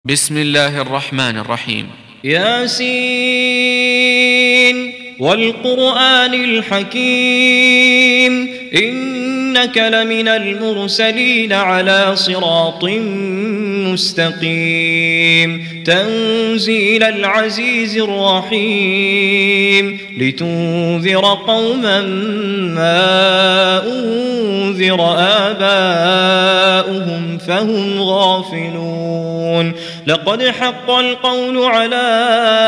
بسم الله الرحمن الرحيم. ياسين والقرآن الحكيم إنك لمن المرسلين على صراط مستقيم تنزيل العزيز الرحيم لتنذر قوما ما أنذر آباؤهم فهم غافلون لقد حق القول على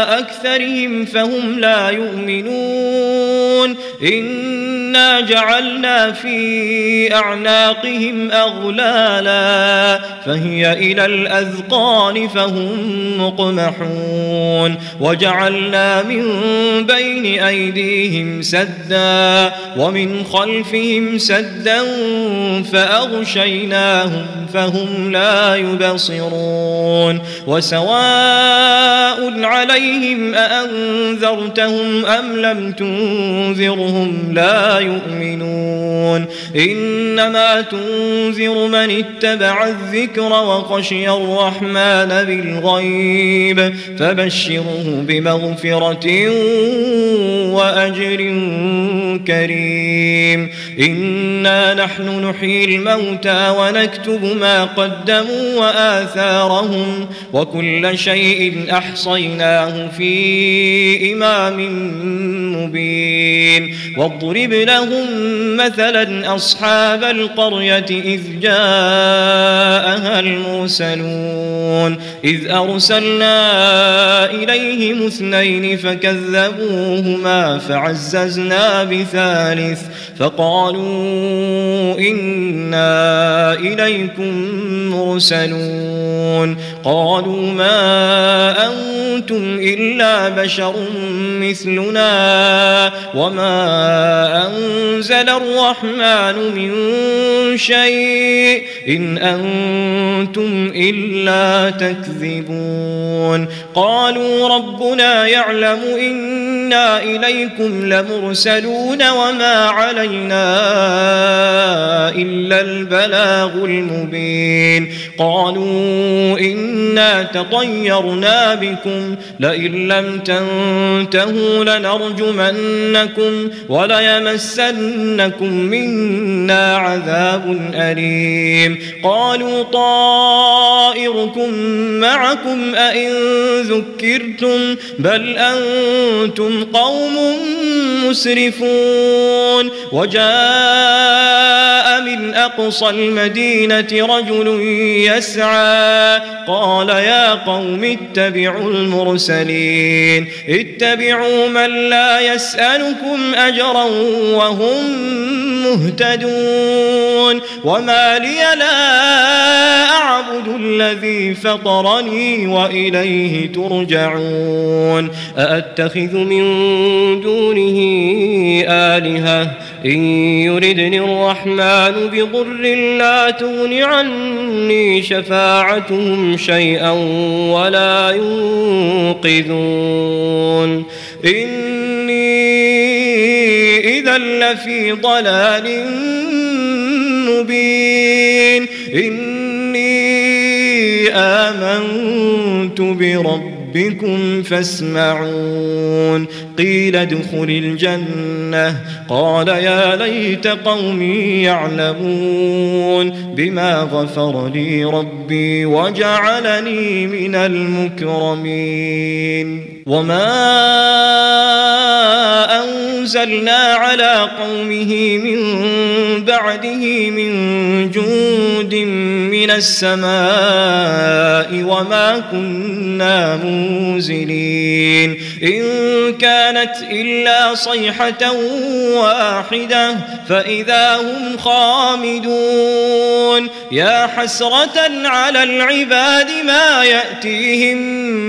أكثرهم فهم لا يؤمنون إنا جعلنا في أعناقهم أغلالا فهي إلى الأذقان فهم مقمحون وجعلنا من بين أيديهم سدا ومن خلفهم سدا فأغشيناهم فهم لا يبصرون وسواء عليهم أأنذرتهم أم لم تنذرهم لا يؤمنون إنما تنذر من اتبع الذكر وخشي الرحمن بالغيب فبشره بمغفرة وأجر كريم إنا نحن نحيي الموتى ونكتب ما قدموا وآثارهم وكل شيء أحصيناه في إمام مبين واضرب لهم مثلا أصحاب القرية إذ جاءها المرسلون إذ أرسلنا إليهم اثنين فكذبوهما فعززنا بثالث فقالوا إنا إليكم مرسلون قالوا ما أنتم إلا بشر مثلنا وما أنزل الرحمن من شيء إن أنتم إلا تكذبون قالوا ربنا يعلم إنا إليكم لمرسلون وما علينا إلا البلاغ المبين قالوا إنا تطيرنا بكم لئن لم تنتهوا لنرجمنكم وليمسنكم منا عذاب أليم قالوا طائركم معكم أئن ذكرتم بل أنتم قوم مسرفون وجاء من أقصى المدينة رجل يسعى قال يا قوم اتبعوا المرسلين اتبعوا من لا يسألكم أجرا وهم مهتدون وما لي لا أعبد الذي فطرني وإليه ترجعون أأتخذ من دونه آلهة إن يردني الرحمن بضر لا تغن عني شفاعتهم شيئا ولا ينقذون إني إذا لفي ضلال مبين إني آمنت بربكم فاسمعون قيل ادخل الجنة قال يا ليت قومي يعلمون بما غفر لي ربي وجعلني من المكرمين وما أنزلنا على قومه من بعده من جند من السماء وما كنا منزلين إن كانت إلا صيحة واحدة فإذا هم خامدون يا حسرة على العباد ما يأتيهم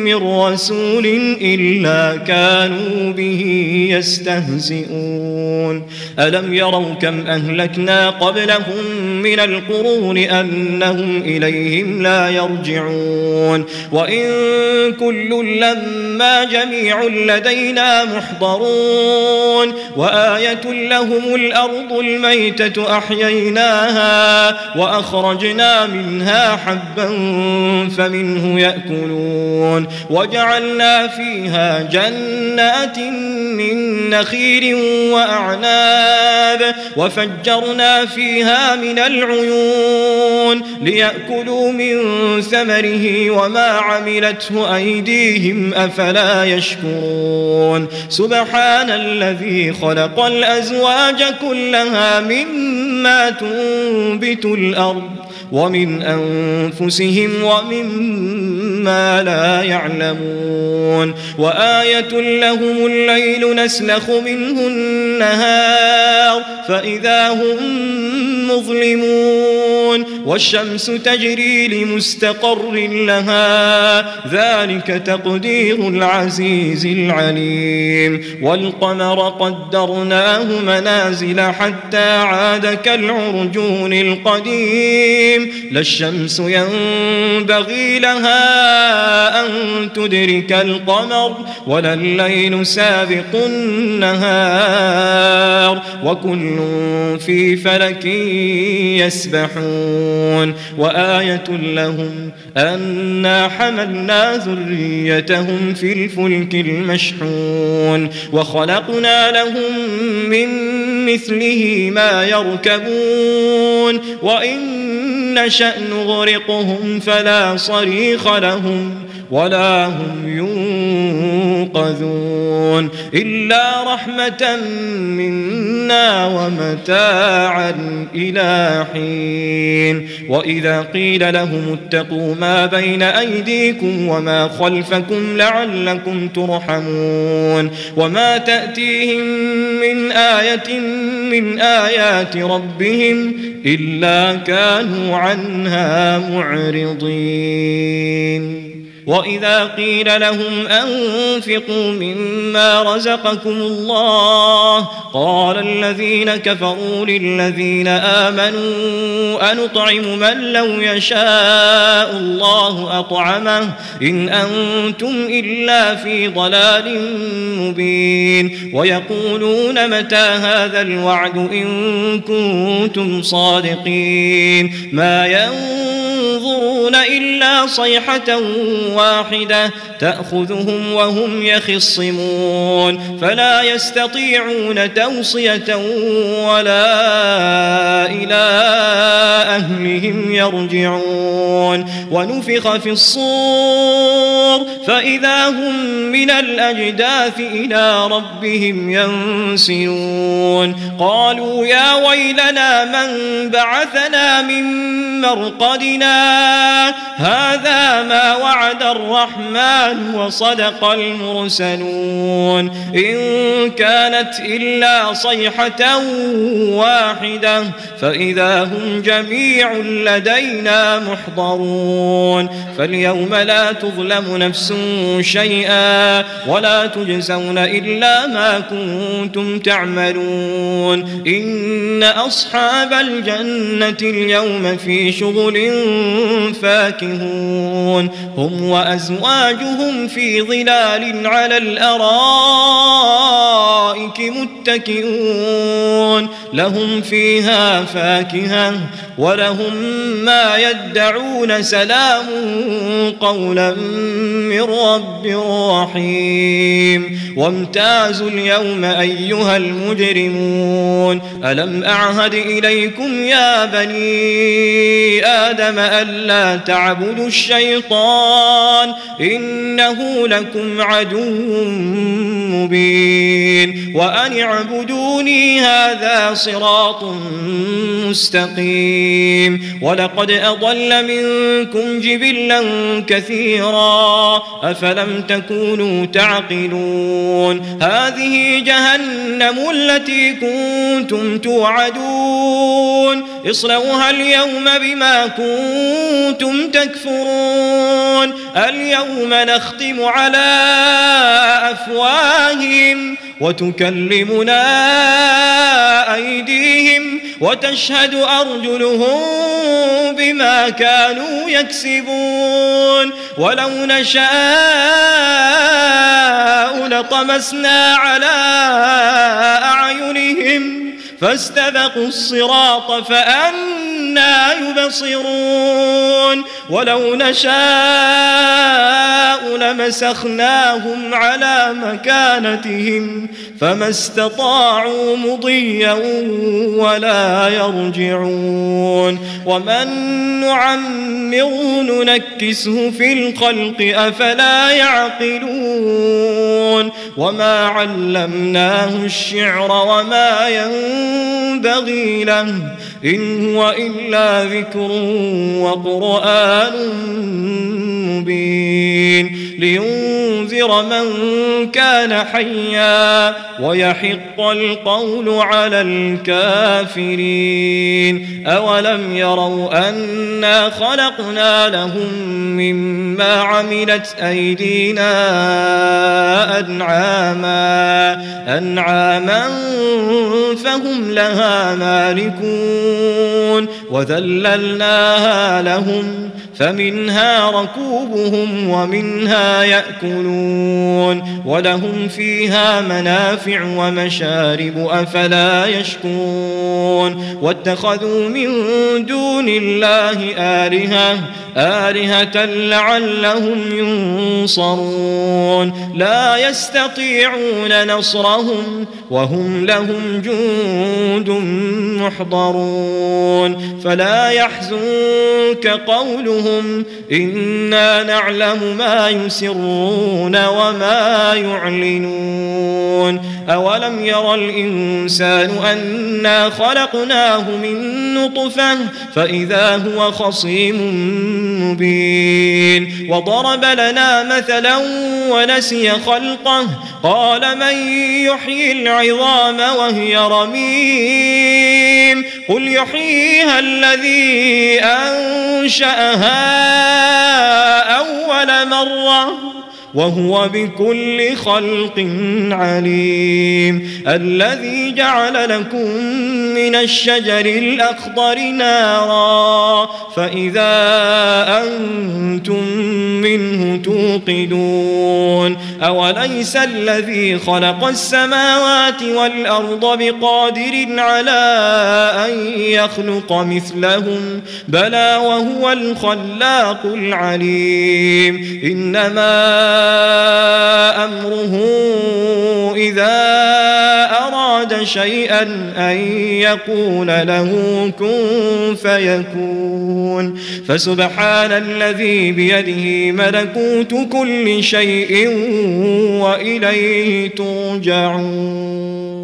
من رسول إلا كانوا به يستهزئون يستهزئون ألم يروا كم أهلكنا قبلهم من القرون أنهم إليهم لا يرجعون وإن كل لما جميع لدينا محضرون وآية لهم الأرض الميتة أحييناها وأخرجنا منها حبا فمنه يأكلون وجعلنا فيها جنات من نخيل وأعناب وفجرنا فيها من العيون ليأكلوا من ثمره وما عملته أيديهم أفلا يشكرون سبحان الذي خلق الأزواج كلها مما تنبت الأرض ومن أنفسهم ومما لا يعلمون وآية لهم الليل نسلخ منه النهار فإذا هم مظلمون والشمس تجري لمستقر لها ذلك تقدير العزيز العليم والقمر قدرناه منازل حتى عاد كالعرجون القديم لا الشمس ينبغي لها أن تدرك القمر ولا الليل سابق النهار وكل في فلك يسبحون وآية لهم أنا حملنا ذريتهم في الفلك المشحون وخلقنا لهم من مثله ما يركبون وإن نشأ نغرقهم فلا صريخ لهم ولا هم ينقذون إلا رحمة منا ومتاعا إلى حين وإذا قيل لهم اتقوا ما بين أيديكم وما خلفكم لعلكم ترحمون وما تأتيهم من آية من آيات ربهم إلا كانوا عنها معرضين وإذا قيل لهم أنفقوا مما رزقكم الله قال الذين كفروا للذين آمنوا أنطعم من لو يشاء الله أطعمه إن أنتم إلا في ضلال مبين ويقولون متى هذا الوعد إن كنتم صادقين ما ينظرون إلا صيحة واحدة تأخذهم وهم يخصمون فلا يستطيعون توصية ولا إلى أهلهم يرجعون ونفخ في الصور فإذا هم من الأجداث إلى ربهم ينسلون قالوا يا ويلنا من بعثنا من مرقدنا هذا ما وعد الرحمن وصدق المرسلون إن كانت إلا صيحة واحدة فإذا هم جميع لدينا محضرون فاليوم لا تظلم نفس شيئا ولا تجزون إلا ما كنتم تعملون إن أصحاب الجنة اليوم في شغل فاكهون هم وأزواجهم في ظلال على الأرائك متكئون لهم فيها فاكهة ولهم ما يدعون سلام قولا من رب رحيم وامتازوا اليوم أيها المجرمون ألم أعهد إليكم يا بني آدم ألا تعبدوا الشيطان إنه لكم عدو مبين وأن اعبدوني هذا صراط مستقيم ولقد أضل منكم جبلا كثيرا أفلم تكونوا تعقلون هذه جهنم التي كنتم توعدون اصلوها اليوم بما كنتم تكفرون اليوم نختم على أفواههم وتكلمنا أيديهم وتشهد أرجلهم بما كانوا يكسبون ولو نشاء لطمسنا على أعينهم فاستبقوا الصراط فأنى يبصرون ولو نشاء لمسخناهم على مكانتهم فما استطاعوا مضيا ولا يرجعون ومن نعمره ننكسه في الخلق أفلا يعقلون وما علمناه الشعر وما ينبغي له إن هو إلا ذكر وقرآن مبين لينذر من كان حيا ويحق القول على الكافرين أولم يروا أنا خلقنا لهم مما عملت أيدينا أنعاما فهم لها مالكون وذللناها لهم فمنها ركوبهم ومنها يأكلون ولهم فيها منافع ومشارب أفلا يشكرون واتخذوا من دون الله آلهة لعلهم ينصرون لا يستطيعون نصرهم وهم لهم جند محضرون فلا يحزنك قولهم إنا نعلم ما يسرون وما يعلنون أولم يرى الإنسان أنا خلقناه من نطفة فإذا هو خصيم مبين وضرب لنا مثلا ونسي خلقه قال من يحيي العظام وهي رميم قل يحييها الذي أنشأها أول مرة وهو بكل خلق عليم الذي جعل لكم من الشجر الأخضر نارا فإذا أنتم منه توقدون أوليس الذي خلق السماوات والأرض بقادر على أن يخلق مثلهم بلى وهو الخلاق العليم إنما أمره إذا أراد شيئا أن يقول له كن فيكون فسبحان الذي بيده ملكوت كل شيء وإليه ترجعون.